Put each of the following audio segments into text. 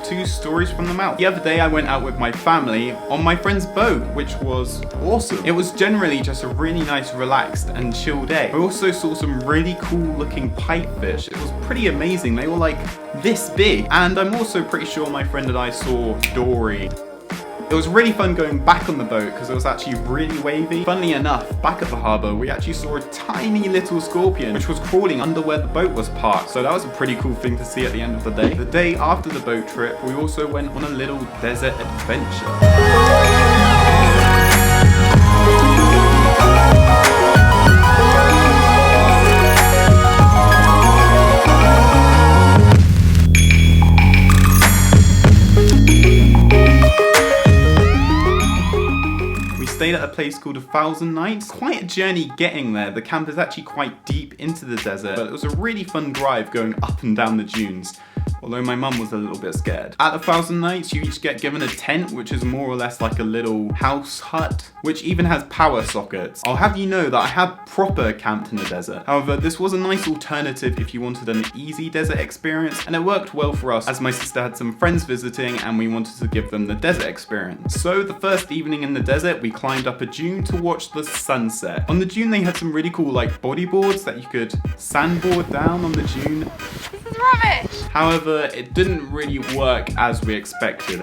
to Stories from the Mouth. The other day I went out with my family on my friend's boat, which was awesome. It was generally just a really nice, relaxed and chill day. I also saw some really cool looking pipefish. It was pretty amazing. They were like this big. And I'm also pretty sure my friend and I saw dory. It was really fun going back on the boat because it was actually really wavy. Funnily enough, back at the harbour, we actually saw a tiny little scorpion which was crawling under where the boat was parked. So that was a pretty cool thing to see at the end of the day. The day after the boat trip, we also went on a little desert adventure. Stayed at a place called 1,000 Nights. Quite a journey getting there. The camp is actually quite deep into the desert, but it was a really fun drive going up and down the dunes. Although my mum was a little bit scared. At 1,000 Nights, you each get given a tent, which is more or less like a little house hut, which even has power sockets. I'll have you know that I have proper camped in the desert. However, this was a nice alternative if you wanted an easy desert experience, and it worked well for us as my sister had some friends visiting and we wanted to give them the desert experience. So the first evening in the desert, we climbed up a dune to watch the sunset. On the dune, they had some really cool like bodyboards that you could sandboard down on the dune. This is rubbish! However, it didn't really work as we expected.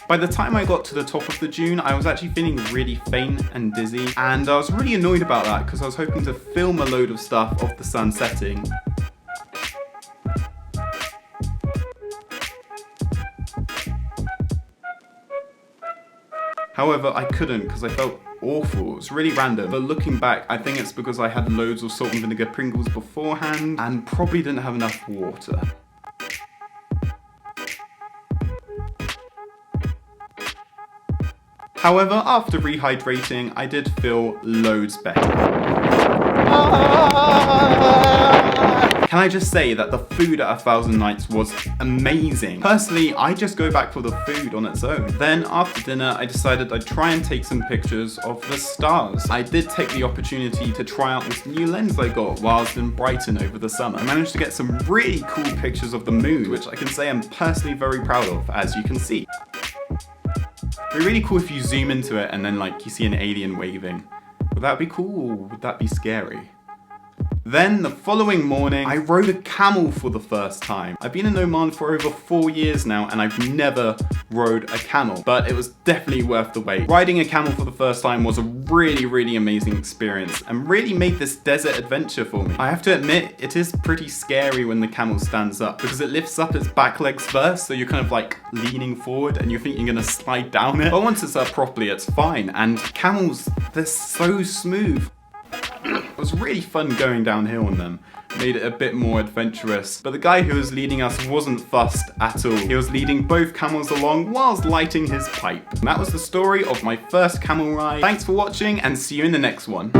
By the time I got to the top of the dune, I was actually feeling really faint and dizzy, and I was really annoyed about that because I was hoping to film a load of stuff of the sun setting. However, I couldn't because I felt awful. It was really random, but looking back, I think it's because I had loads of salt and vinegar Pringles beforehand and probably didn't have enough water. However, after rehydrating, I did feel loads better. Can I just say that the food at 1,000 Nights was amazing. Personally, I just go back for the food on its own. Then after dinner, I decided I'd try and take some pictures of the stars. I did take the opportunity to try out this new lens I got while I was in Brighton over the summer. I managed to get some really cool pictures of the moon, which I can say I'm personally very proud of, as you can see. It'd be really cool if you zoom into it and then like you see an alien waving. Would that be cool or would that be scary? Then the following morning, I rode a camel for the first time. I've been in Oman for over 4 years now and I've never rode a camel, but it was definitely worth the wait. Riding a camel for the first time was a really amazing experience and really made this desert adventure for me. I have to admit, it is pretty scary when the camel stands up because it lifts up its back legs first, so you're kind of like leaning forward and you think you're gonna slide down it. But once it's up properly, it's fine. And camels, they're so smooth. It was really fun going downhill on them. Made it a bit more adventurous. But the guy who was leading us wasn't fussed at all. He was leading both camels along whilst lighting his pipe. And that was the story of my first camel ride. Thanks for watching and see you in the next one.